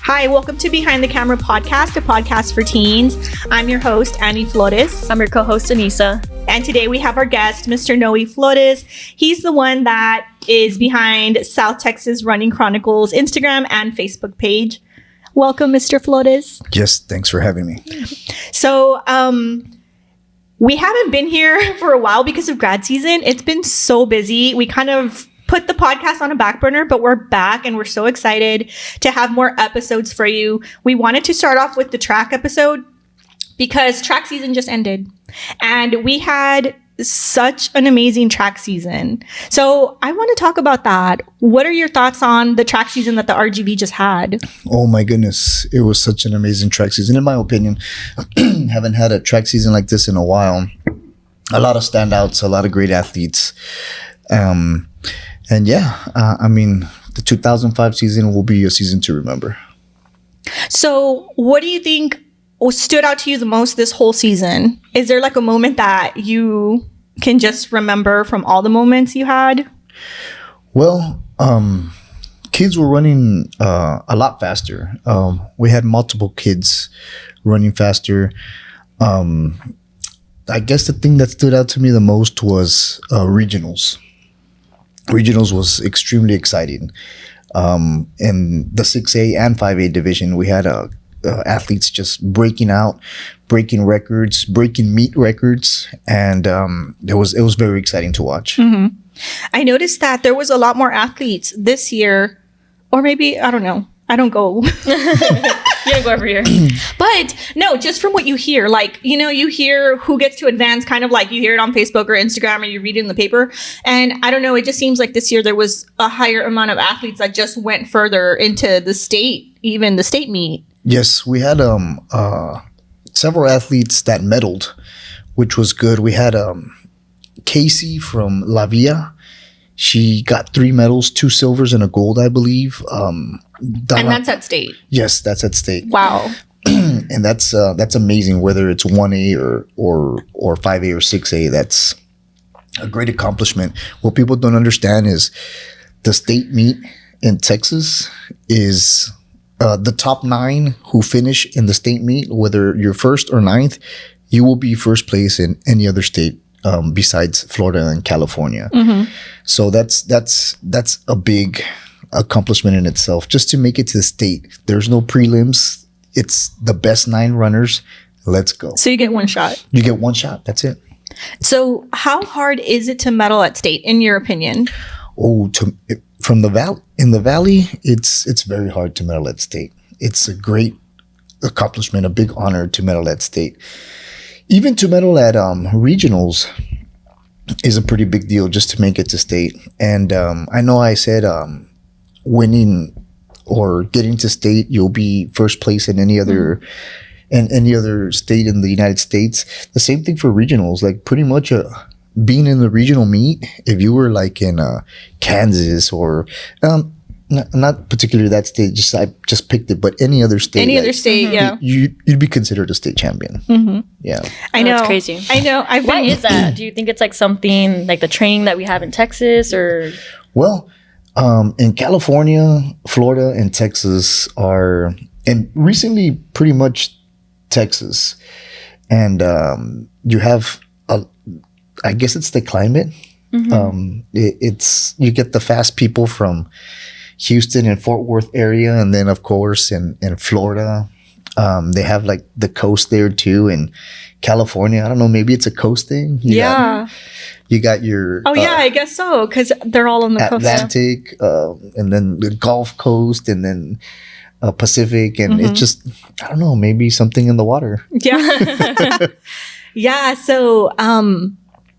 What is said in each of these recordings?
Hi, welcome to Behind the Camera Podcast, a podcast for teens. I'm your host, Noe Flores. I'm your co-host, Anissa. And today we have our guest, Mr. Noe Flores. He's the one that is behind South Texas Running Chronicles Instagram and Facebook page. Welcome, Mr. Flores. Yes, thanks for having me. So, we haven't been here for a while because of grad season. It's been so busy. We kind of put the podcast on a back burner, but we're back and we're so excited to have more episodes for you. We wanted to start off with the track episode because track season just ended and we had such an amazing track season. So I want to talk about that. What are your thoughts on the track season that the RGV just had? Oh my goodness. It was such an amazing track season. In my opinion, haven't had a track season like this in a while. A lot of standouts, a lot of great athletes. And yeah, the 2005 season will be a season to remember. So what do you think stood out to you the most this whole season? Is there like a moment that you can just remember from all the moments you had? Well, kids were running a lot faster. We had multiple kids running faster. I guess the thing that stood out to me the most was regionals. Regionals was extremely exciting. In the 6A and 5A division, we had athletes just breaking out, breaking records, breaking meet records, and it was very exciting to watch. Mm-hmm. I noticed that there was a lot more athletes this year, or maybe, I don't know. I don't go. You don't go every year. But no, just from what you hear, like, you know, you hear who gets to advance, kind of like you hear it on Facebook or Instagram or you read it in the paper. And I don't know, it just seems like this year there was a higher amount of athletes that just went further into the state, even the state meet. Yes, we had several athletes that medaled, which was good. We had Casey from La Villa. She got 3 medals, 2 silvers and a gold, I believe. And that's at state. Yes, that's at state. Wow. And that's amazing. Whether it's 1A or 5A or 6A, that's a great accomplishment. What people don't understand is the state meet in Texas is the top 9 who finish in the state meet, whether you're first or 9th, you will be first place in any other state besides Florida and California. Mm-hmm. So that's a big accomplishment in itself. Just to make it to the state, there's no prelims. It's the best 9 runners. Let's go. So you get one shot. You get one shot. That's it. So how hard is it to medal at state, in your opinion? Oh, in the valley, it's very hard to medal at state. It's a great accomplishment, a big honor to medal at state. Even to medal at regionals is a pretty big deal just to make it to state. And I know I said winning or getting to state, you'll be first place in any other state in the United States. The same thing for regionals. Like pretty much being in the regional meet, if you were like in Kansas or not particularly that state, I just picked it, but any other state. Any other state, yeah. You'd be considered a state champion. Mm-hmm. Yeah. I know. That's crazy. I know. Why is that? Do you think it's like something like the training that we have in Texas or? Well, in California, Florida, and Texas and recently pretty much Texas. And you have, I guess it's the climate. Mm-hmm. You get the fast people from Houston and Fort Worth area, and then of course in Florida, they have like the coast there too. In California, I don't know, maybe it's a coast thing. You got your I guess so, because they're all on the Atlantic, and then the Gulf Coast, and then Pacific, and it's just, I don't know, maybe something in the water. Yeah. Yeah. So,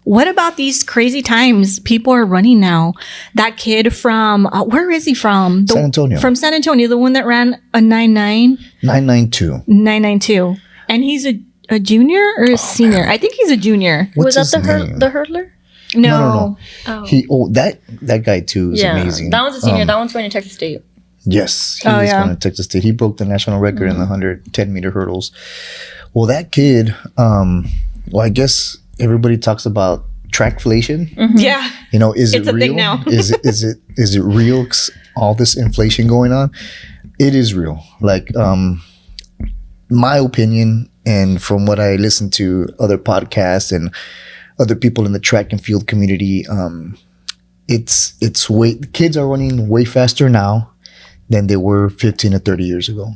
what about these crazy times people are running now? That kid from, where is he from? San Antonio. From San Antonio, the one that ran a 992. 992. And he's a junior or a senior? Man. I think he's a junior. Was that the hurdler? No. Oh. That guy too is amazing. That one's a senior. That one's going to Texas State. Yes, he's going to Texas State. He broke the national record in the 110 meter hurdles. Well, that kid, I guess everybody talks about trackflation. Mm-hmm. Yeah. Is it real? Thing now. is it real? All this inflation going on. It is real. Like, my opinion, and from what I listen to other podcasts and other people in the track and field community, it's way, kids are running way faster now than they were 15 to 30 years ago.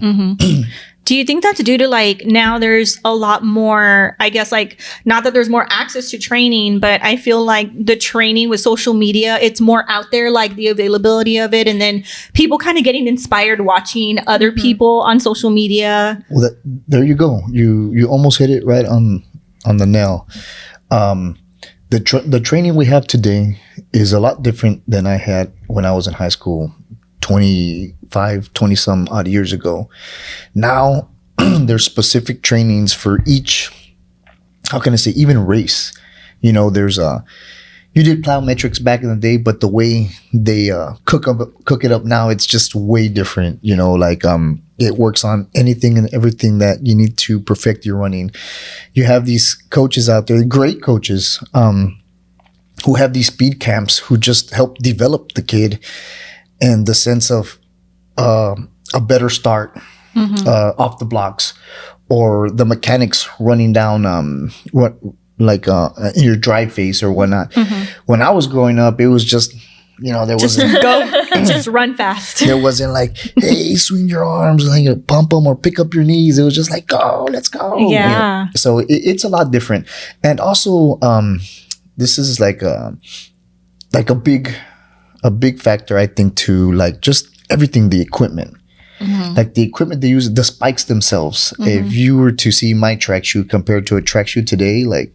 Do you think that's due to like now there's a lot more, I guess, like not that there's more access to training, but I feel like the training with social media, it's more out there, like the availability of it. And then people kind of getting inspired watching other people on social media. Well, there you go. You almost hit it right on the nail. The training we have today is a lot different than I had when I was in high school 20 some odd years ago. Now there's specific trainings for each, how can I say, even race. You know, there's you did plyometrics back in the day, but the way they cook it up now, it's just way different. You know, like it works on anything and everything that you need to perfect your running. You have these coaches out there, great coaches, who have these speed camps who just help develop the kid and the sense of a better start off the blocks, or the mechanics running down in your drive phase or whatnot. When I was growing up, it was just, you know, there wasn't just run fast. There wasn't like, hey, swing your arms, like pump them or pick up your knees. It was just like, go, let's go. Yeah. You know? So it's a lot different. And also, this is like a big factor, I think, to like just everything, the equipment. Like the equipment they use, the spikes themselves. If you were to see my track shoe compared to a track shoe today, like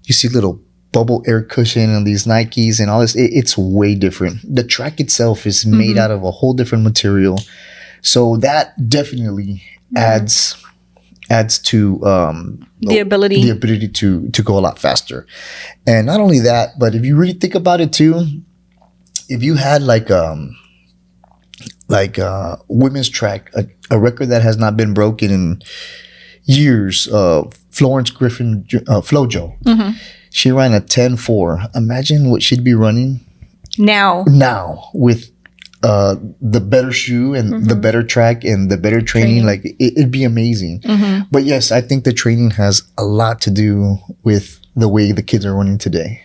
you see little bubble air cushion on these Nikes and all this, it's way different. The track itself is made out of a whole different material. So that definitely adds to the ability to go a lot faster. And not only that, but if you really think about it too, if you had like women's track, a record that has not been broken in years, Florence Griffin, Flojo, she ran a 10.4. Imagine what she'd be running now with the better shoe and the better track and the better training. Like it'd be amazing. But yes, I think the training has a lot to do with the way the kids are running today.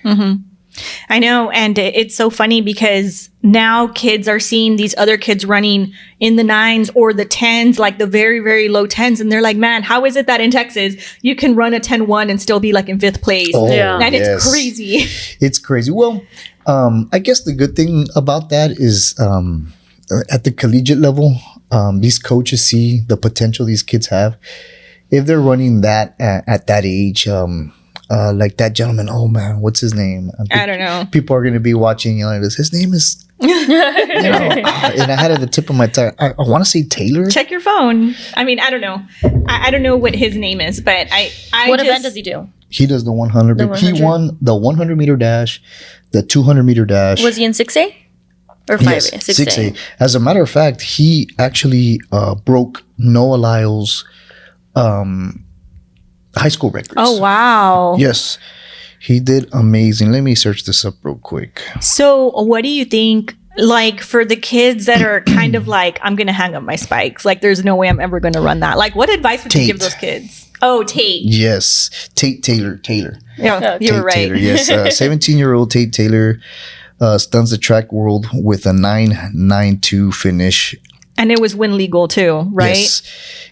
I know. And it's so funny because now kids are seeing these other kids running in the 9s or the 10s, like the very, very low 10s. And they're like, man, how is it that in Texas you can run a 10.1 and still be like in 5th place? Oh, Yeah. And it's crazy. It's crazy. Well, I guess the good thing about that is at the collegiate level, these coaches see the potential these kids have. If they're running that at that age, like that gentleman, oh man, what's his name? I don't know. People are going to be watching, you know, his name is, you know, and I had it at the tip of my tongue. I want to say Taylor. Check your phone. I mean, I don't know. I don't know what his name is, but I What event does he do? He does the 100. The 100. He won the 100 meter dash, the 200 meter dash. Was he in 6A? Or 5A? Yes, 6A. As a matter of fact, he actually broke Noe Lyles' high school records. Oh, wow. Yes, he did amazing. Let me search this up real quick. So what do you think, like for the kids that are kind of like, I'm going to hang up my spikes, like there's no way I'm ever going to run that. Like what advice would you give those kids? Oh, Tate. Yes, Tate Taylor. Yeah, you were right. Taylor, yes, 17-year-old Tate Taylor stuns the track world with a 9.92 finish. And it was win legal too, right? Yes.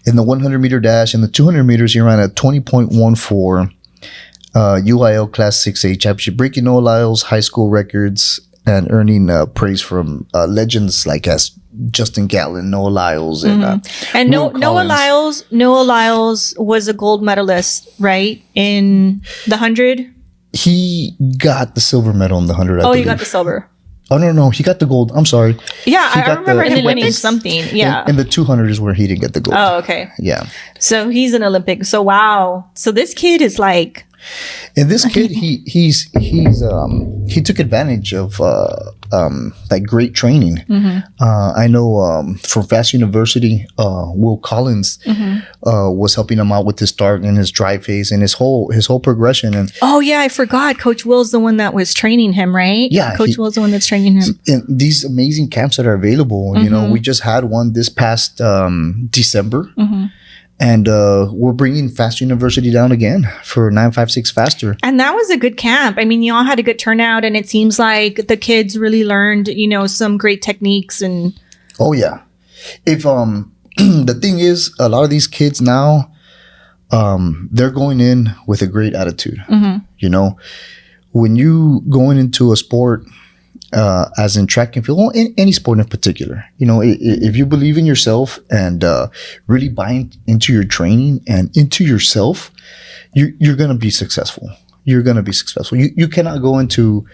In the 100 meter dash and the 200 meters, he ran a 20.14 UIL Class 6A championship, breaking Noe Lyles' high school records and earning praise from legends like as Justin Gatlin, Noe Lyles, and Noe Lyles was a gold medalist, right, in the 100. He got the silver medal in the 100. Oh, you got the silver. Oh no, he got the gold. I'm sorry. Yeah, I remember him winning Olympics? something. Yeah, and the 200 is where he didn't get the gold. Oh, okay. Yeah. So he's an Olympic. So wow. So this kid is like. And this kid, he took advantage of great training. I know from Fast University, Will Collins was helping him out with his start and his drive phase and his whole progression. And Oh yeah, I forgot. Coach Will's the one that was training him, right? Yeah, Coach Will's the one that's training him. and these amazing camps that are available, you know, we just had one this past December. And we're bringing Fast University down again for 956 Faster. And that was a good camp. I mean, you all had a good turnout, and it seems like the kids really learned, you know, some great techniques. And Oh yeah, if the thing is, a lot of these kids now, they're going in with a great attitude. You know, when you going into a sport, as in track and field, well, in any sport in particular, you know, if you believe in yourself and really buy into your training and into yourself, you're going to be successful. You're going to be successful. You cannot go into,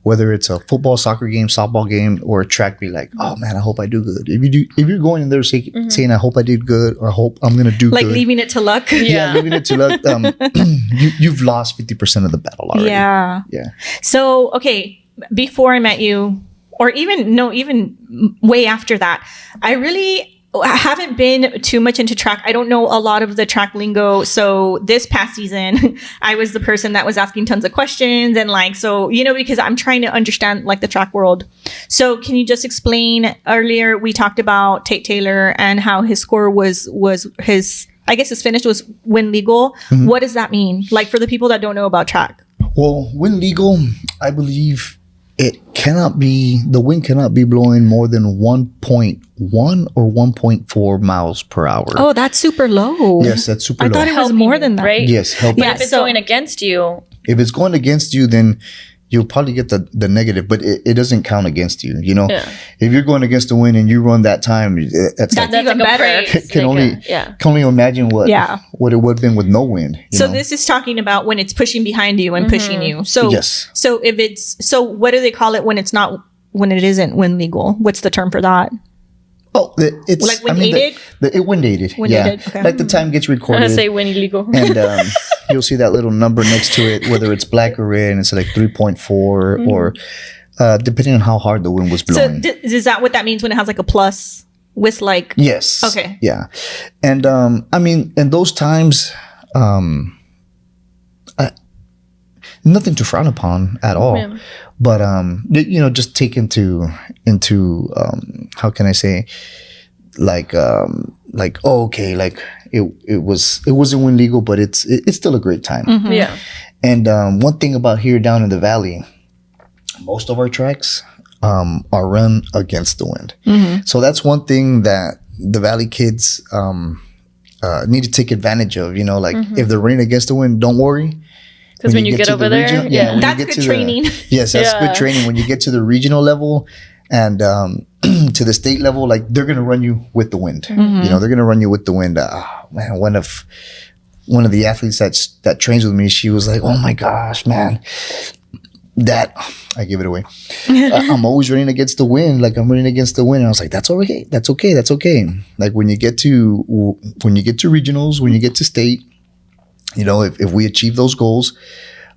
whether it's a football, soccer game, softball game, or a track, be like, oh man, I hope I do good. If you're going in there saying, I hope I did good, or I hope I'm going to do like good. leaving it to luck. Yeah, leaving it to luck. You've lost 50% of the battle already. Yeah. Yeah. So, okay, before I met you, or even way after that, I haven't been too much into track. I don't know a lot of the track lingo. So this past season, I was the person that was asking tons of questions and so, you know, because I'm trying to understand like the track world. So can you just explain, earlier we talked about Tate Taylor and how his score was his, I guess his finish was win legal. What does that mean? Like for the people that don't know about track? Well, win legal, I believe the wind cannot be blowing more than 1.1 or 1.4 miles per hour. Oh, that's super low. Yes, that's super low. I thought it was Helping more you, than that. right? Yes, help. Yeah, If it's so- going against you, If it's going against you, then you'll probably get the negative, but it doesn't count against you. You know, Yeah. if you're going against the wind and you run that time, that's That's like, even like a better. praise. can only yeah. can only imagine what it would have been with no wind. you So know? this is talking about when it's pushing behind you and pushing you. So Yes. So what do they call it when it isn't wind legal? What's the term for that? Oh, it's Like wind aided? It wind aided. Wind Yeah, aided, okay. like the time gets I'm gonna recorded. say win illegal. And you'll see that little number next to it, whether it's black or red, and it's like 3.4 or depending on how hard the wind was So blowing. is that what that means when it has like a plus with like? Yes. Okay. Yeah. And I mean, in those times, nothing to frown upon at all. Yeah. But you know, just take into how can I say, like oh, okay, like it wasn't wind legal, but it's still a great time. Yeah. And one thing about here down in the valley, most of our tracks are run against the wind. So that's one thing that the valley kids need to take advantage of. You know, like if they're running against the wind, don't worry. Because when you get to over the there, regional- yeah. when you That's get good to the- training. yes, that's Yeah. good training. When you get to the regional level and to the state level, like they're gonna run you with the wind. You know, they're gonna run you with the wind. Man, one of the athletes that trains with me, she was like, "Oh my gosh, man, that I give it away. I'm always running against the wind. Like I'm running against the wind." And I was like, "That's okay. That's okay. That's okay." Like when you get to regionals, when you get to state, you know, if we achieve those goals,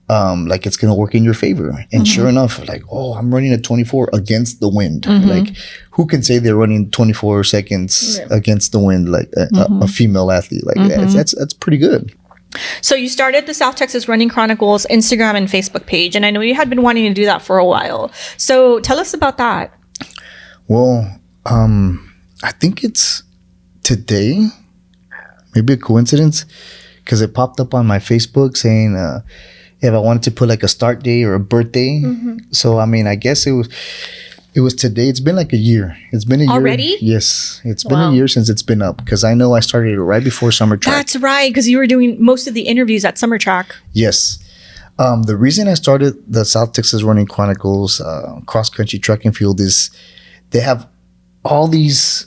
like it's going to work in your favor. And sure enough, like, oh, I'm running at 24 against the wind. Like who can say they're running 24 seconds against the wind, like a female athlete like that? That's pretty good. So you started the South Texas Running Chronicles Instagram and Facebook page, and I know you had been wanting to do that for a while. So tell us about that. Well, I think it's today, maybe a coincidence, because it popped up on my Facebook saying if I wanted to put like a start day or a birthday. So I mean, I guess it was today. It's been like a year. It's been a year Already? Yes, it's been Wow. a year since it's been up, because I know I started it right before summer track. That's right, because you were doing most of the interviews at Summer Track. Yes. The reason I started the South Texas Running Chronicles cross country track and field is they have all these.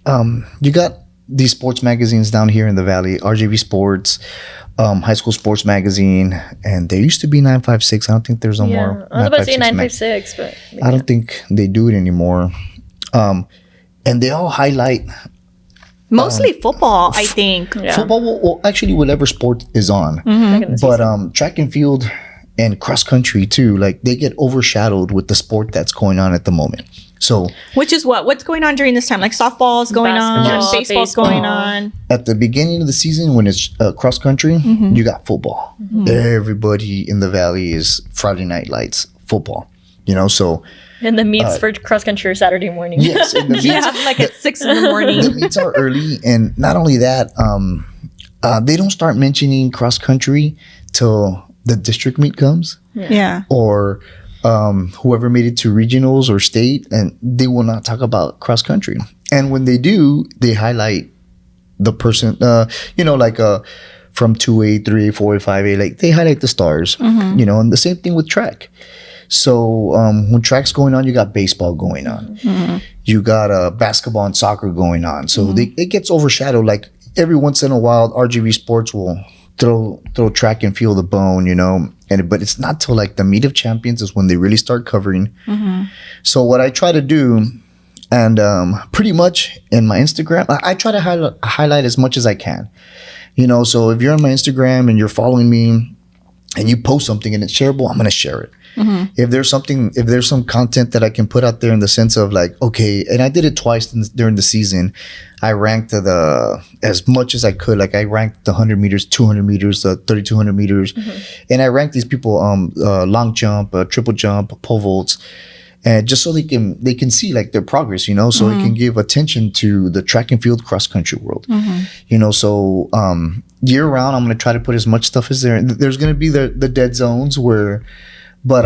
You got these sports magazines down here in the valley, RJV Sports, High School Sports Magazine, and there used to be 956. I don't think there's no more. I was about to say 956 956, but I don't think they do it anymore. And they all highlight Mostly football, I think. yeah. football, well, actually whatever sport is on. Back in the But track and field and cross country too, like they get overshadowed with the sport that's going on at the moment. So Which is what's going on during this time? Like softball's going Basketball, on, baseball's baseball. going on. at the beginning of the season, when it's cross country, you got football. Everybody in the valley is Friday night lights football. You know, so And the meets for cross country are Saturday morning. yes, and the meets, Yeah, like at 6 in the morning. the meets are early, and not only that, they don't start mentioning cross country till the district meet comes, Yeah. or whoever made it to regionals or state, and they will not talk about cross country. And when they do, they highlight the person, like from 2A, 3A, 4A, 5A, like they highlight the stars, you know, and the same thing with track. So when track's going on, you got baseball going on. You got basketball and soccer going on. So it gets overshadowed. Like every once in a while, RGV Sports will throw track and field a bone, you know. But it's not till like the meet of champions is when they really start covering. So what I try to do, and pretty much in my Instagram, I try to highlight as much as I can. You know, so if you're on my Instagram and you're following me and you post something and it's shareable, I'm going to share it. If there's some content that I can put out there in the sense of like, okay, and I did it twice during the season, I ranked as much as I could. Like I ranked the 100 meters, 200 meters, 3,200 meters, and I ranked these people long jump, triple jump, pole vaults, and just so they can see like their progress, you know, so it can give attention to the track and field cross country world, you know. So year round, I'm going to try to put as much stuff as there. There's going to be the dead zones where. But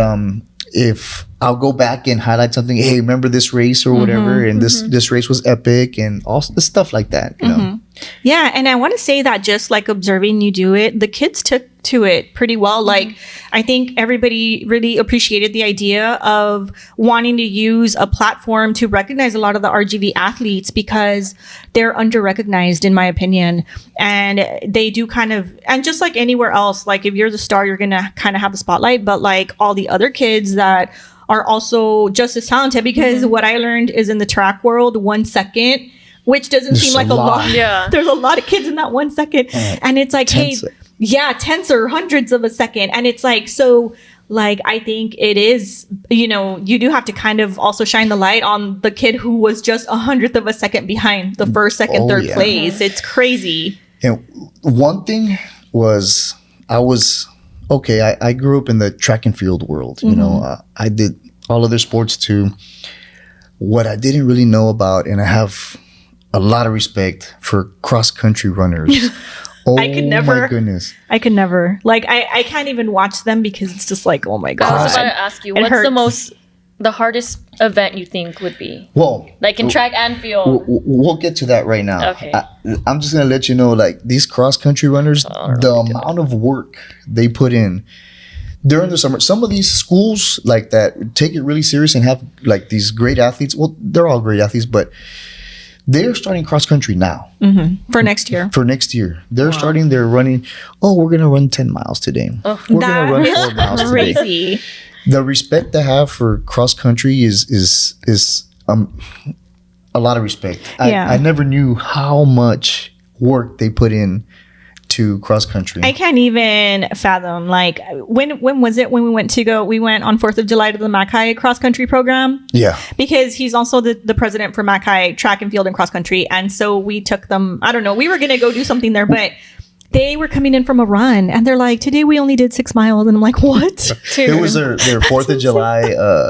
if I'll go back and highlight something, hey, remember this race or whatever, and this race was epic, and all the stuff like that, you know. Yeah, and I want to say that just like observing you do it, the kids took to it pretty well. Like, I think everybody really appreciated the idea of wanting to use a platform to recognize a lot of the RGV athletes because they're under-recognized, in my opinion. And they do kind of, and just like anywhere else, like if you're the star, you're going to kind of have the spotlight, but like all the other kids that are also just as talented, because what I learned is in the track world, 1 second, which doesn't seem like a lot. Yeah. There's a lot of kids in that 1 second. And it's like, hey, tenths or hundreds of a second. And it's like, so like, I think it is, you know, you do have to kind of also shine the light on the kid who was just 100th of a second behind the first, second, third place. It's crazy. And one thing was, I grew up in the track and field world. You know, I did all other sports too. What I didn't really know about, and I have a lot of respect for cross country runners. I could never. My goodness. I could never. Like, I can't even watch them because it's just like, oh my God. I was about to ask you, It what's hurts. the hardest event you think would be? Well, Like in track and field. we'll get to that right now. Okay. I'm just going to let you know, like, these cross country runners, the amount of work they put in during the summer. Some of these schools like that take it really serious and have like these great athletes. Well, they're all great athletes, but they're starting cross country now. For next year. For next year. They're starting, they're running, we're going to run 10 miles today. We're going to run 4 miles today. Crazy. The respect I have for cross country is a lot of respect. I never knew how much work they put in to cross country. I can't even fathom. Like, when was it when we went on 4th of July to the Mackay cross country program? Yeah. Because he's also the president for Mackay track and field and cross country. And so we took them, I don't know, we were going to go do something there, but they were coming in from a run and they're like, today we only did 6 miles. And I'm like, what? It was their 4th of July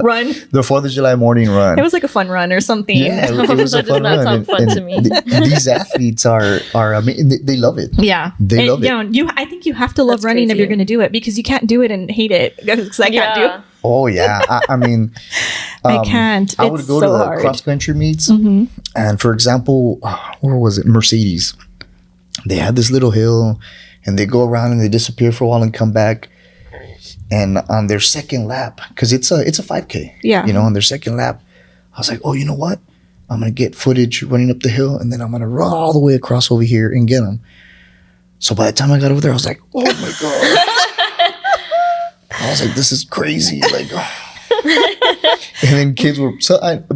Run. The 4th of July morning run. It was like a fun run or something. Yeah, it was a That does fun not run. sound fun to me. These athletes are they love it. Yeah. They love it. You know, I think you have to love That's running if crazy. you're going to do it, because you can't do it and hate it. Because I can't do it. Oh yeah, I mean, I can't. I would It's go so to the hard. cross country meets, and for example, where was it? Mercedes. They had this little hill, and they go around and they disappear for a while and come back. And on their second lap, because it's a 5K, Yeah. you know, on their second lap, I was like, oh, you know what? I'm gonna get footage running up the hill, and then I'm gonna run all the way across over here and get them. So by the time I got over there, I was like, oh my god. I was like, this is crazy. Like, and then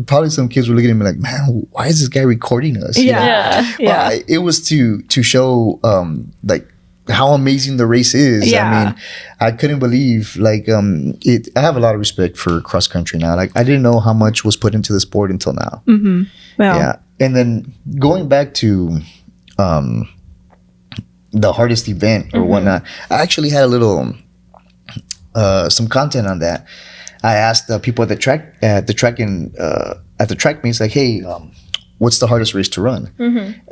probably some kids were looking at me like, man, why is this guy recording us? You know? Yeah. It was to show like how amazing the race is. Yeah. I mean, I couldn't believe it. I have a lot of respect for cross country now. Like I didn't know how much was put into the sport until now. Mm-hmm. Well, Yeah. And then going back to the hardest event or whatnot, I actually had a little some content on that. I asked people at the track meets, like, hey, what's the hardest race to run?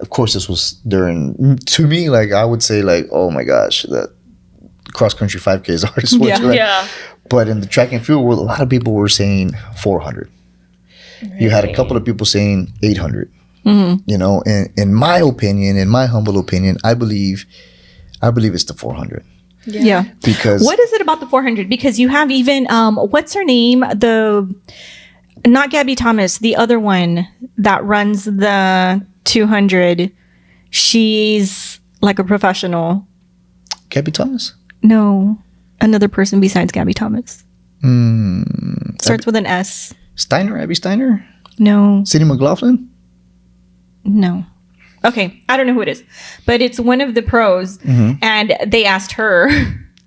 Of course, this was to me, like, I would say, like, oh my gosh, the cross country 5K is the hardest one to run. Yeah. But in the track and field, a lot of people were saying 400. You had a couple of people saying 800. You know, and in my opinion, in my humble opinion, I believe it's the 400. yeah. Because What is it about the 400? Because you have even what's her name? Not Gabby Thomas, the other one that runs the 200. She's like a professional. Gabby Thomas? No, another person besides Gabby Thomas. Starts with an S. Steiner? Abby Steiner? No, Cindy McLaughlin? no. Okay, I don't know who it is, but it's one of the pros, and they asked her,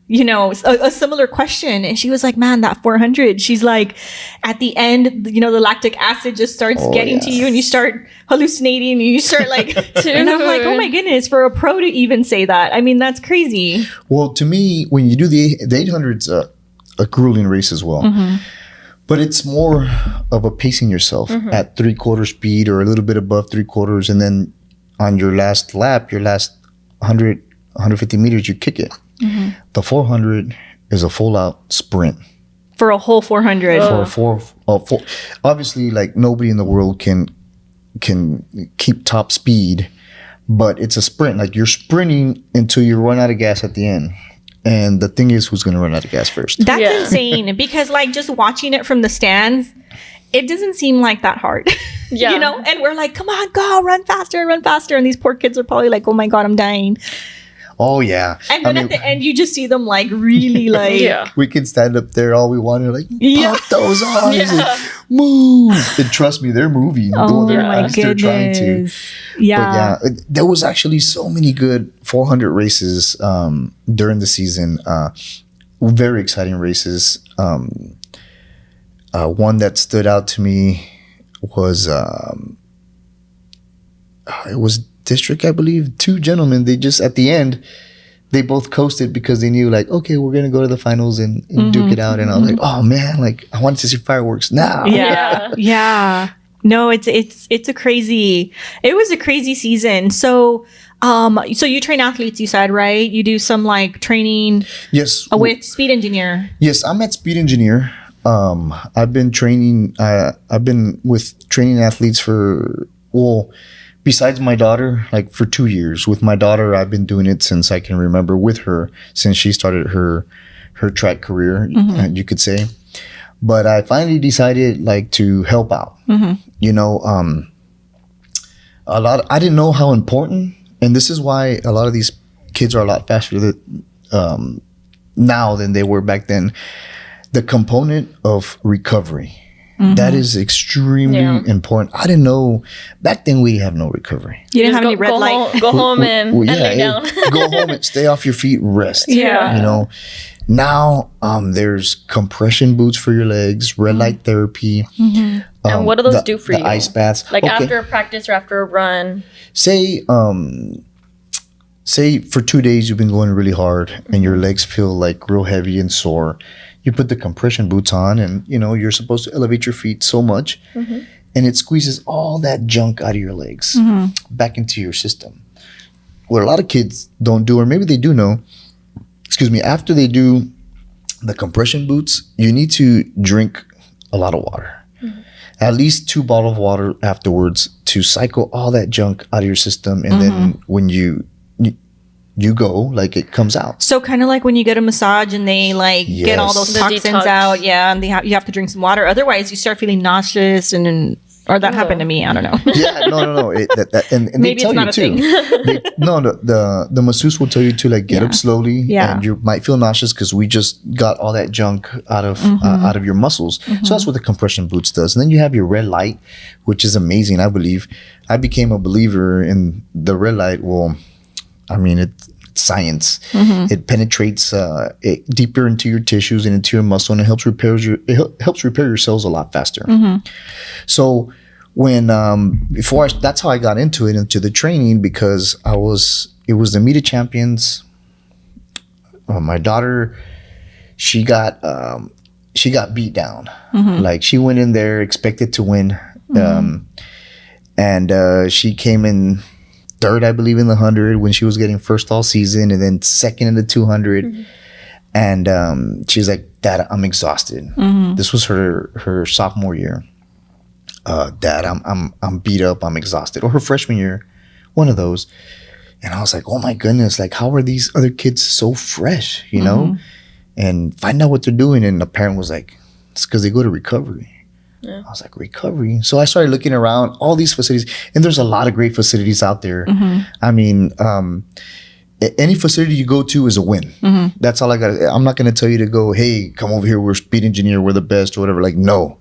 you know, a similar question, and she was like, "Man, that 400." She's like, at the end, you know, the lactic acid just starts getting to you, and you start hallucinating, and you start like, and I'm like, "Oh my goodness!" For a pro to even say that, I mean, that's crazy. Well, to me, when you do the 800's a grueling race as well. But it's more of a pacing yourself at 3/4 speed or a little bit above 3/4, and then on your last lap, your last 100, 150 meters, you kick it. The 400 is a full out sprint. For a whole 400. For a four, obviously, like nobody in the world can keep top speed, but it's a sprint. Like you're sprinting until you run out of gas at the end. And the thing is, who's going to run out of gas first? That's insane because, like, just watching it from the stands, it doesn't seem like that hard. Yeah. You know? And we're like, come on, go, run faster, run faster. And these poor kids are probably like, oh my God, I'm dying. Oh, yeah. And then at the end, you just see them, like, really, like, Yeah. We can stand up there all we want. Like, Yeah. pop those eyes and move. And trust me, they're moving. oh They're, my they're trying to. goodness. Yeah. But yeah, there was actually so many good 400 races during the season. Very exciting races. One that stood out to me was it was District, I believe. Two gentlemen, they just at the end, they both coasted because they knew, like, okay, we're gonna go to the finals and duke it out. And I was like, oh man, like I wanted to see fireworks now. Yeah. Yeah. No, it was a crazy season. So so you train athletes, you said, right? You do some like training Yes. with Speed Engineer. Yes, I'm at Speed Engineer. I've been training. I've been with training athletes besides my daughter, like for 2 years. With my daughter, I've been doing it since I can remember. With her, since she started her track career, you could say. But I finally decided, like, to help out. You know, I didn't know how important, and this is why a lot of these kids are a lot faster now than they were back then. The component of recovery. That is extremely important. I didn't know back then. We have no recovery. You didn't have any red light. Go home and lay down. Go home and stay off your feet, rest. Yeah. You know, now there's compression boots for your legs, red light therapy. And what do those do for you? The ice baths. Like after a practice or after a run? Say for 2 days you've been going really hard and your legs feel like real heavy and sore. You put the compression boots on and, you know, you're supposed to elevate your feet so much and it squeezes all that junk out of your legs back into your system. What a lot of kids don't do, or maybe they do know, after they do the compression boots, you need to drink a lot of water. At least 2 bottles of water afterwards to cycle all that junk out of your system. And then when you go, like, it comes out. So kind of like when you get a massage and they like get all those The toxins detox. out, and you have to drink some water. Otherwise, you start feeling nauseous or that happened to me. I don't know. Yeah, no. And Maybe they tell it's you not a too. The masseuse will tell you to, like, get up slowly. Yeah. And you might feel nauseous because we just got all that junk out of your muscles. So that's what the compression boots does. And then you have your red light, which is amazing. I believe I became a believer in the red light. Well, I mean, it's science. It penetrates it deeper into your tissues and into your muscle, and it helps repair your cells a lot faster. So when that's how I got into the training, because it was the Meet of Champions. My daughter, she got beat down. Like, she went in there expected to win, and she came in third, I believe, in the 100 when she was getting first all season, and then second in the 200. And she's like, "Dad, I'm exhausted." This was her sophomore year. "Dad, I'm beat up. I'm exhausted." Or her freshman year, one of those. And I was like, "Oh my goodness! Like, how are these other kids so fresh? You know?" And find out what they're doing. And the parent was like, "It's because they go to recovery." I was like, "Recovery?" So I started looking around all these facilities, and there's a lot of great facilities out there. I mean, any facility you go to is a win. That's all I got. I'm not going to tell you to go, "Hey, come over here. We're speed engineer. We're the best," or whatever. Like, no.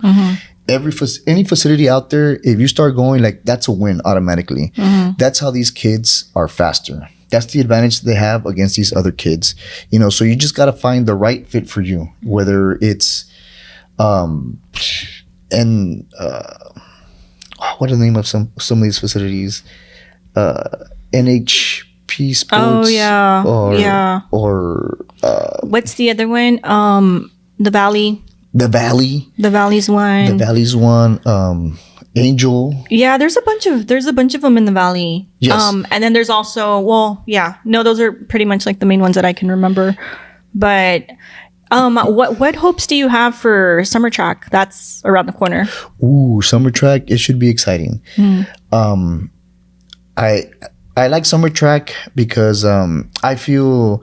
Any facility out there, if you start going, like, that's a win automatically. That's how these kids are faster. That's the advantage they have against these other kids. You know, so you just got to find the right fit for you, whether it's what are the name of some of these facilities? NHP Sports. Or what's the other one? The Valley. The Valley. The Valley's one. The Valley's one. Angel. Yeah, there's a bunch of them in the Valley. Yes. And then there's also, those are pretty much like the main ones that I can remember. But what hopes do you have for summer track? That's around the corner. Ooh, summer track, it should be exciting. I like summer track because I feel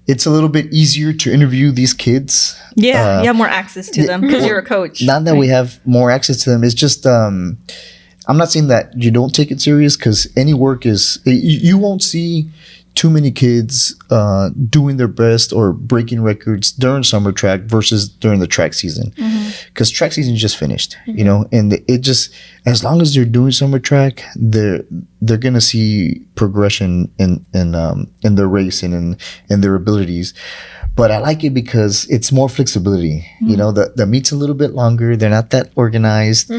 it's a little bit easier to interview these kids. Yeah, you have more access to them because you're a coach. Not that we have more access to them. It's just, I'm not saying that you don't take it serious, because any work is, you won't see too many kids doing their best or breaking records during summer track versus during the track season, because track season just finished, you know, and it just, as long as they're doing summer track, they're gonna see progression in their racing and in their abilities. But I like it because it's more flexibility. You know, the meet's a little bit longer. They're not that organized.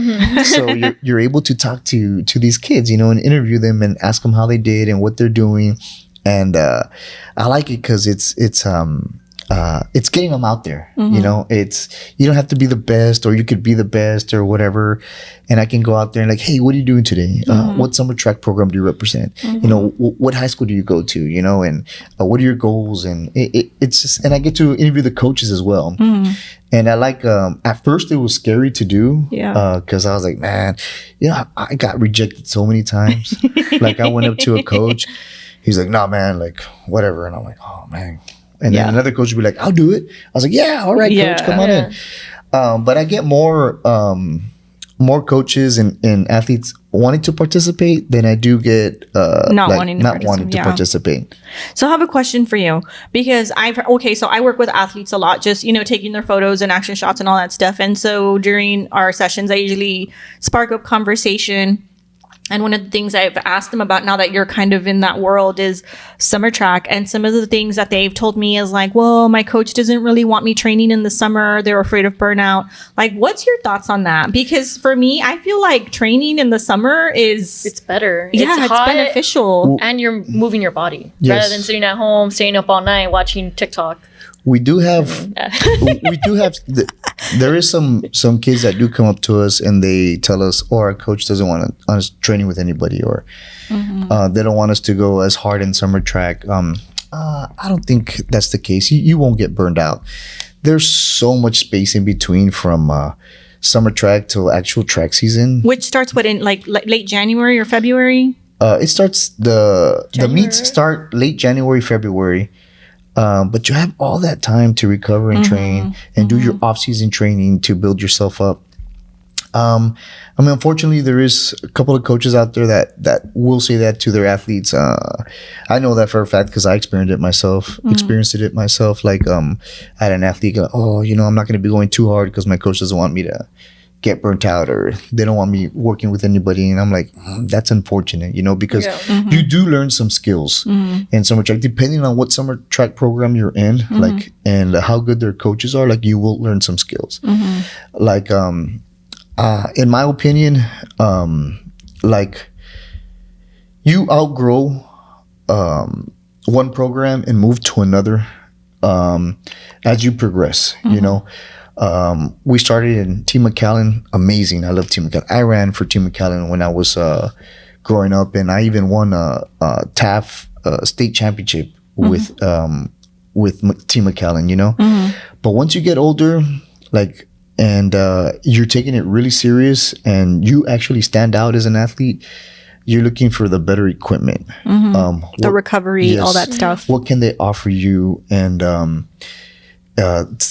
So you're able to talk to these kids, you know, and interview them and ask them how they did and what they're doing. And I like it because it's getting them out there. You know, you don't have to be the best, or you could be the best or whatever. And I can go out there and like, "Hey, what are you doing today? What summer track program do you represent? You know, what high school do you go to? You know, and what are your goals?" And it's just, and I get to interview the coaches as well. And I like, at first it was scary to do, because I was like, man, you know, I got rejected so many times. Like, I went up to a coach. He's like, "Nah, man, like, whatever." And I'm like, "Oh, man." And then another coach would be like, "I'll do it." I was like, "Yeah, all right, coach, come on in." But I get more coaches and athletes wanting to participate than I do get not wanting to participate. So I have a question for you, because so I work with athletes a lot, just, you know, taking their photos and action shots and all that stuff. And so during our sessions, I usually spark up conversation. And one of the things I've asked them about, now that you're kind of in that world, is summer track. And some of the things that they've told me is like, "Well, my coach doesn't really want me training in the summer. They're afraid of burnout." Like, what's your thoughts on that? Because for me, I feel like training in the summer it's better. Yeah, it's beneficial. And you're moving your body Yes. rather than sitting at home, staying up all night, watching TikTok. We do have, there is some kids that do come up to us and they tell us, "Oh, our coach doesn't want us training with anybody," or they don't want us to go as hard in summer track. I don't think that's the case. You won't get burned out. There's so much space in between from summer track till actual track season. Which starts in like late January or February? It starts, the meets start late January, February. But you have all that time to recover and train and do your off-season training to build yourself up. I mean, unfortunately, there is a couple of coaches out there that will say that to their athletes. I know that for a fact because I experienced it myself. Like, I had an athlete go, "Oh, you know, I'm not going to be going too hard because my coach doesn't want me get burnt out, or they don't want me working with anybody. And I'm like, that's unfortunate, because you do learn some skills in summer track, depending on what summer track program you're in, like, and how good their coaches are, like, you will learn some skills. Like, in my opinion, like, you outgrow one program and move to another as you progress. We started in Team McAllen. Amazing. I love Team McAllen. I ran for Team McAllen when I was growing up, and I even won a TAF state championship with Team McAllen. But once you get older, like, and you're taking it really serious, and you actually stand out as an athlete, you're looking for the better equipment, the recovery, all that stuff. What can they offer you? And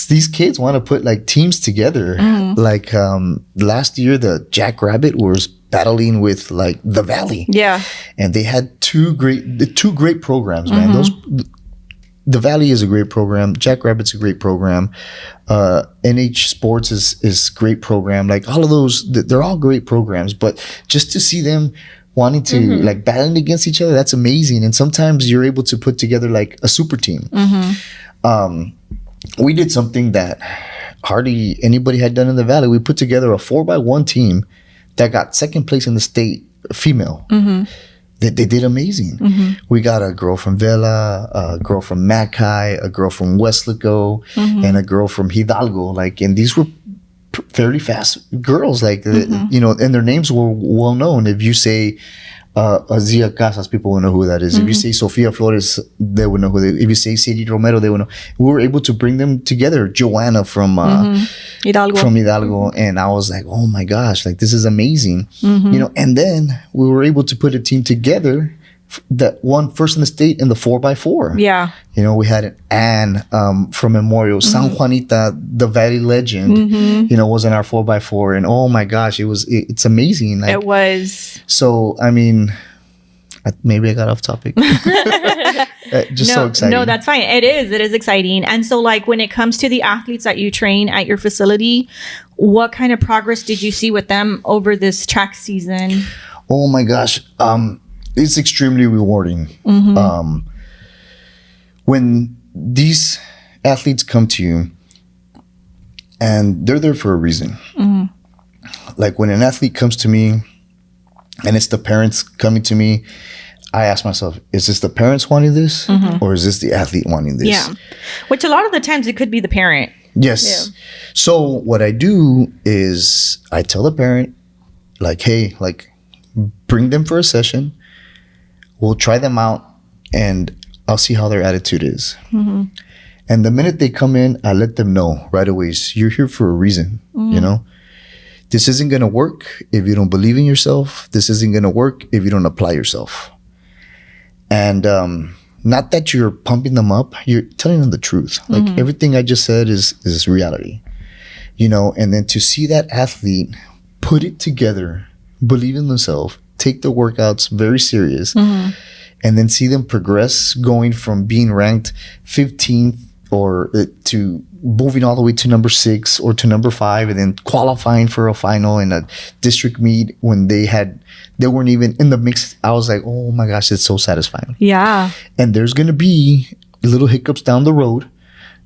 these kids want to put like teams together. Like last year, the Jackrabbit was battling with like the Valley. Yeah, and they had two great programs, man. The Valley is a great program. Jackrabbit's a great program. NH Sports is great program. Like all of those, they're all great programs. But just to see them wanting to like battling against each other, that's amazing. And sometimes you're able to put together like a super team. We did something that hardly anybody had done in the Valley. We put together a 4x1 team that got second place in the state, female. They did amazing. We got a girl from Vela, a girl from Mackay, a girl from Westlaco, and a girl from Hidalgo. Like, and these were fairly fast girls, like, and their names were well known. If you say Azia Casas, people will know who that is. If you say Sofia Flores, they would know who if you say Sadie Romero, they would know. We were able to bring them together. Joanna from Hidalgo. And I was like, oh my gosh, like, this is amazing. And then we were able to put a team together that won first in the state in the 4x4. Yeah. We had Anne from Memorial, San Juanita, the Valley legend, was in our 4x4. And oh my gosh, it's amazing. Like, it was. So, I mean, maybe I got off topic. So exciting. No, that's fine. It is exciting. And so, like, when it comes to the athletes that you train at your facility, what kind of progress did you see with them over this track season? Oh my gosh. It's extremely rewarding. When these athletes come to you, and they're there for a reason. Like, when an athlete comes to me and it's the parents coming to me, I ask myself, is this the parents wanting this, or is this the athlete wanting this? Yeah. Which a lot of the times it could be the parent. Yes. Yeah. So what I do is I tell the parent, like, hey, like, bring them for a session. We'll try them out, and I'll see how their attitude is. And the minute they come in, I let them know right away, you're here for a reason, This isn't going to work if you don't believe in yourself. This isn't going to work if you don't apply yourself. And not that you're pumping them up, you're telling them the truth. Like, everything I just said is reality, And then to see that athlete put it together, believe in themselves, take the workouts very serious, and then see them progress, going from being ranked 15th or to moving all the way to number 6 or to number 5, and then qualifying for a final in a district meet when they weren't even in the mix. I was like, oh my gosh, it's so satisfying. Yeah. And there's going to be little hiccups down the road,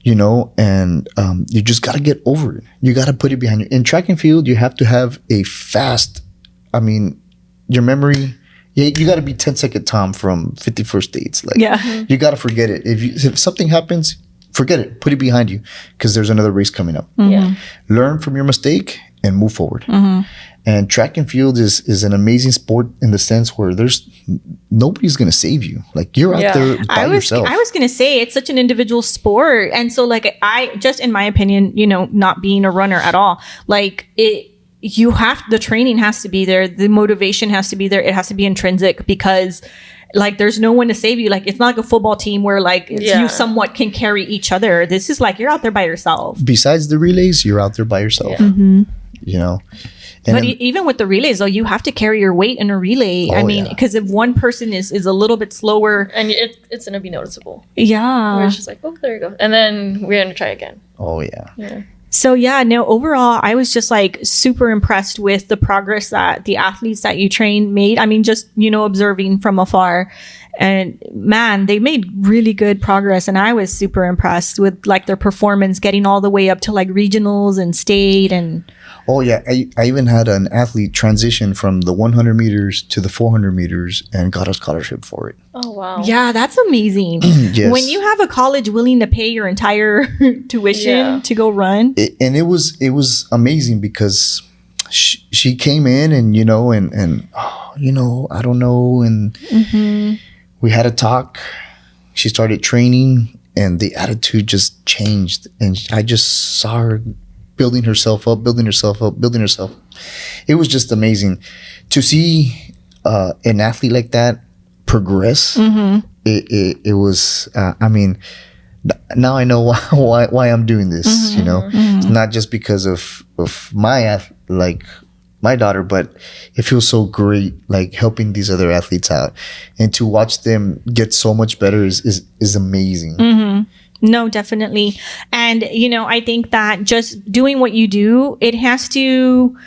and you just got to get over it. You got to put it behind you. In track and field, you have to have a fast, your memory, you got to be 10-second Tom from 51st Dates. Like, you got to forget it. If something happens, forget it. Put it behind you, because there's another race coming up. Learn from your mistake and move forward. And track and field is an amazing sport in the sense where nobody's going to save you. Like, you're out there by yourself. I was going to say, it's such an individual sport. And so, like, just in my opinion, not being a runner at all, like, the training has to be there. The motivation has to be there. It has to be intrinsic, because like, there's no one to save you. Like, it's not like a football team where like you somewhat can carry each other. This is like, you're out there by yourself. Besides the relays, you're out there by yourself, But even with the relays, though, you have to carry your weight in a relay. Because if one person is a little bit slower, and it's gonna be noticeable. Yeah. Where it's just like, oh, there you go, and then we're gonna try again. Oh yeah. So yeah, no, overall, I was just like super impressed with the progress that the athletes that you trained made. I mean, just, observing from afar. And man, they made really good progress. And I was super impressed with like their performance, getting all the way up to like regionals and state. And Oh yeah, I even had an athlete transition from the 100 meters to the 400 meters and got a scholarship for it. Oh wow. yeah, that's amazing. Yes. When you have a college willing to pay your entire tuition to go run. And it was amazing because she came in and I don't know, and we had a talk. She started training and the attitude just changed, and I just saw her building herself up. It was just amazing to see an athlete like that progress. It was now I know why I'm doing this. It's not just because of my daughter, but it feels so great like helping these other athletes out, and to watch them get so much better is amazing. No, definitely. And, I think that just doing what you do, it has to,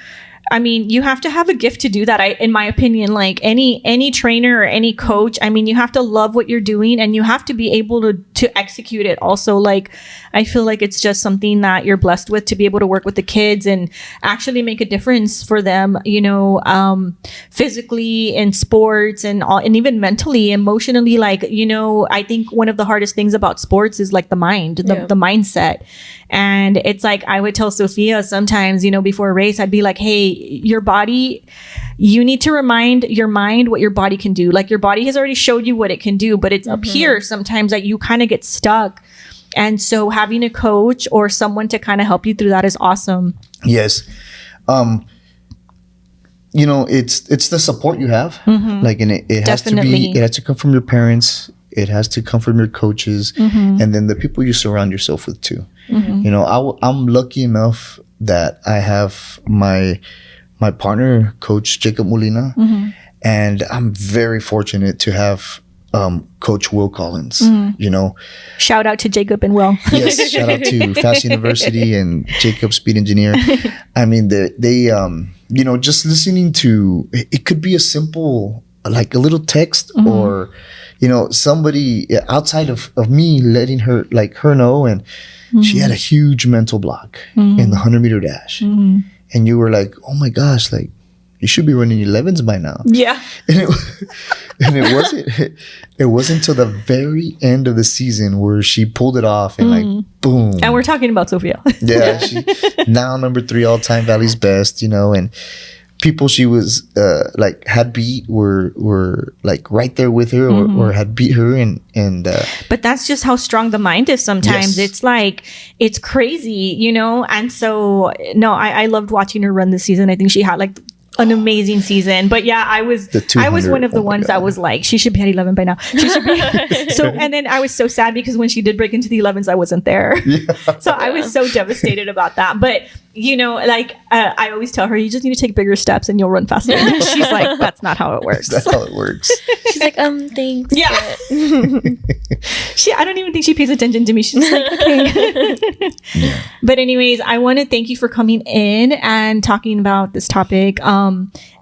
you have to have a gift to do that. In my opinion, like any trainer or any coach, you have to love what you're doing, and you have to be able to execute it also. Like, I feel like it's just something that you're blessed with, to be able to work with the kids and actually make a difference for them, physically in sports and even mentally, emotionally. Like, I think one of the hardest things about sports is like the mind, the mindset. And it's like, I would tell Sophia sometimes, before a race, I'd be like, hey, your body, you need to remind your mind what your body can do. Like, your body has already showed you what it can do, but it's up here sometimes that you kind of get stuck. And so having a coach or someone to kind of help you through that is awesome. Yes. It's the support you have. Like, and it has Definitely. it has to come from your parents. It has to come from your coaches, and then the people you surround yourself with too. I'm lucky enough that I have my partner, Coach Jacob Molina, and I'm very fortunate to have Coach Will Collins. Shout out to Jacob and Will. Yes, shout out to Fast University and Jacob Speed Engineer. They just listening to it could be a simple, like a little text, or somebody outside of me letting her know, and she had a huge mental block in the 100-meter dash, and you were like, oh my gosh, like, you should be running 11s by now. Yeah. And it wasn't until the very end of the season where she pulled it off, and like, boom. And we're talking about Sophia. Yeah, she now number 3 all-time Valley's best, and people she was had beat were like right there with her, or had beat her, and but that's just how strong the mind is sometimes. Yes. It's like, it's crazy, and so no, I loved watching her run this season. I think she had like an amazing season. But yeah, I was one of the ones that was like, she should be at 11 by now. She should be. So, and then I was so sad because when she did break into the 11s, I wasn't there. So I was so devastated about that. But I always tell her, you just need to take bigger steps and you'll run faster. And she's like, that's not how it works. That's how it works. She's like, thanks. Yeah. I don't even think she pays attention to me. She's just like, okay. But anyways, I want to thank you for coming in and talking about this topic.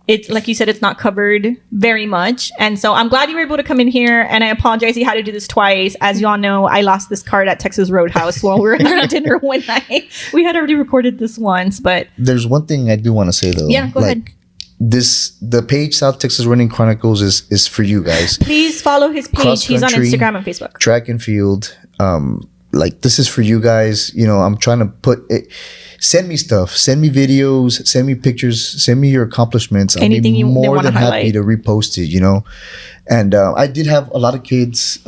It's like you said, it's not covered very much. And so I'm glad you were able to come in here, and I apologize you had to do this twice. As y'all know, I lost this card at Texas Roadhouse while we were having dinner one night. We had already recorded this once, but there's one thing I do want to say though. Yeah, go ahead. The page South Texas Running Chronicles is for you guys. Please follow his page. He's on Instagram and Facebook. Track and field. This is for you guys. I'm trying to put it. Send me stuff. Send me videos. Send me pictures. Send me your accomplishments. Anything I'll be more than highlight. happy to repost it. And I did have a lot of kids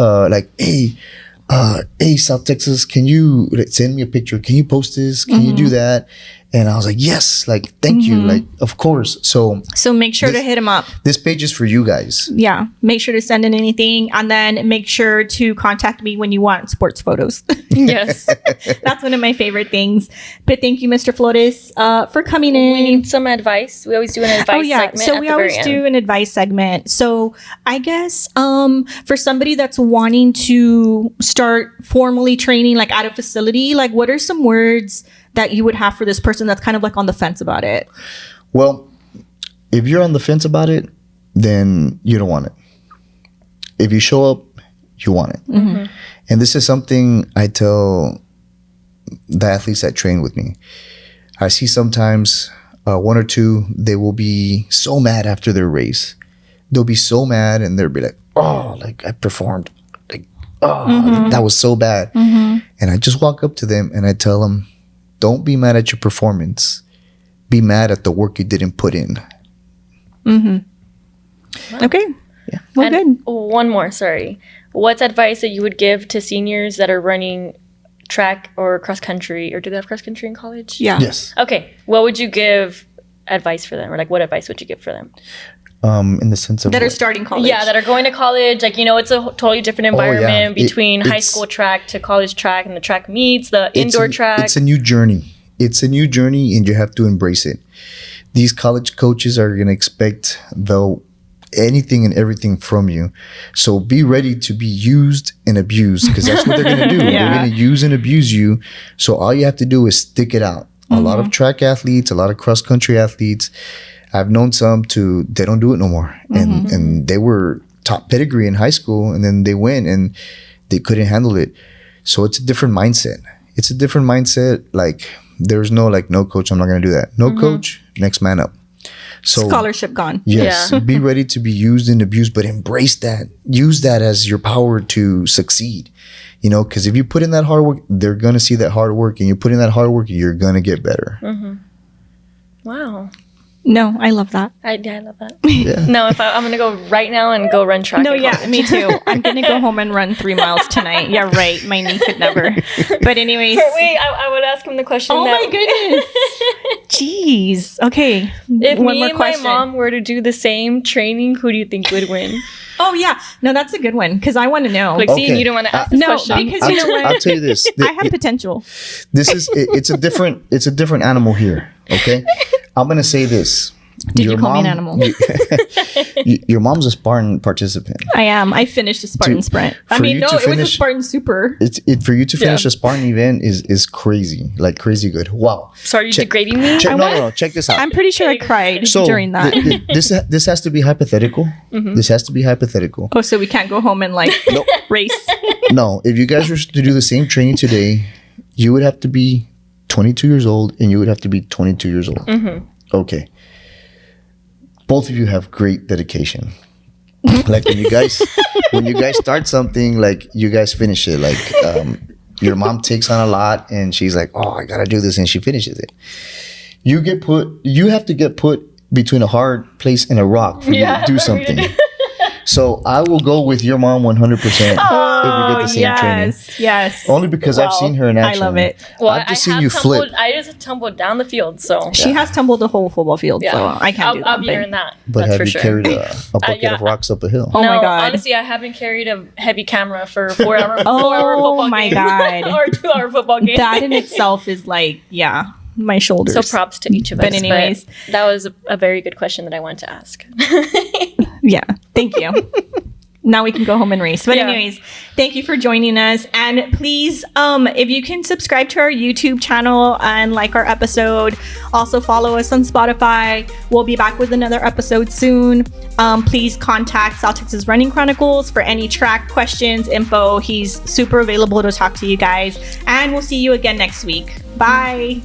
hey, South Texas, can you send me a picture? Can you post this? Can you do that? And I was like, yes, thank you. Of course. So make sure to hit him up. This page is for you guys. Yeah. Make sure to send in anything, and then make sure to contact me when you want sports photos. Yes. That's one of my favorite things. But thank you, Mr. Flores, for coming in. We need some advice. We always do an advice segment. So we always do an advice segment. So I guess for somebody that's wanting to start formally training at a facility, what are some words that you would have for this person that's kind of like on the fence about it? Well, if you're on the fence about it, then you don't want it. If you show up, you want it. And this is something I tell the athletes that train with me. I see sometimes one or two, they will be so mad after their race. They'll be so mad and they'll be like, oh, like I performed. Like, oh, that was so bad. And I just walk up to them and I tell them, don't be mad at your performance. Be mad at the work you didn't put in. Okay. Yeah. Well, And good. one more, sorry. What's advice that you would give to seniors that are running track or cross country, or do they have cross country in college? Yeah. Yes. Okay. What would you give advice for them, or like what advice would you give for them? In the sense of That are what? starting college. Yeah, that are going to college. Like, you know, it's a totally different environment between high it's- school track to college track, and the track meets the indoor track. It's a new journey. It's a new journey, and you have to embrace it. These college coaches are going to expect anything and everything from you. So be ready to be used and abused, because that's what they're going to do. Yeah. They're going to use and abuse you. So all you have to do is stick it out. A lot of track athletes, a lot of cross country athletes, I've known some they don't do it no more. And they were top pedigree in high school, and then they went and they couldn't handle it. So it's a different mindset. It's a different mindset. Like, there's no like, no coach, I'm not going to do that. No coach, next man up. So Scholarship gone. yes, Yeah. be ready to be used and abused, but embrace that. Use that as your power to succeed. You know, because if you put in that hard work, they're going to see that hard work, and you put in that hard work, you're going to get better. Wow. No, I love that. I love that. Yeah. No, I'm going to go right now and go run track. No, in yeah, college. me too. I'm gonna go home and run 3 miles tonight. Yeah, right. My knee could never. But anyways. Wait, I would ask him the question. Oh that, my goodness. Jeez. Okay. If One me more and question. my mom were to do the same training, who do you think would win? Oh yeah. No, that's a good one because I want to know. Like, see, Okay. you don't want to ask this No, question. because you know what? I'll tell you this. I have potential. It's a different animal here. Okay, I'm gonna say this. Did you call me an animal? Your mom's a Spartan participant. I am. I finished a Spartan sprint. I for mean, you no, to it was a finish- Spartan super. For you to finish Yeah. a Spartan event is crazy, like crazy good. Wow. So are you Check- degrading me? No. Check this out. I'm pretty sure I cried So during that. this has to be hypothetical. This has to be hypothetical. Oh, so we can't go home and like No, race. no. If you guys were to do the same training today, you would have to be 22 years old, and you would have to be 22 years old. Okay. Both of you have great dedication. Like when you guys start something, like you guys finish it. Like your mom takes on a lot, and she's like, "Oh, I gotta do this," and she finishes it. You have to get put between a hard place and a rock for you to do something. So I will go with your mom 100% if we get the same training. Yes. Only because I've Wow. seen her in I action. love it. Well, I've just I seen have you tumbled, flip. I just tumbled down the field, so She has tumbled the whole football field, yeah. so I can't do that. I'll be hearing that. But that's have for you sure. carried a bucket yeah. of rocks up a hill? Oh my No, God. honestly, I haven't carried a heavy camera for 4 hour Oh 4 hour football my game. God. Or 2 hour football game. That in itself is like, yeah, my shoulders. So props to each of us. But anyways. that was a very good question that I wanted to ask. Yeah, thank you. Now we can go home and race. But Yeah. anyways, thank you for joining us. And please, if you can subscribe to our YouTube channel and like our episode, also follow us on Spotify. We'll be back with another episode soon. Please contact STX Running Chronicles for any track questions, info. He's super available to talk to you guys. And we'll see you again next week. Bye.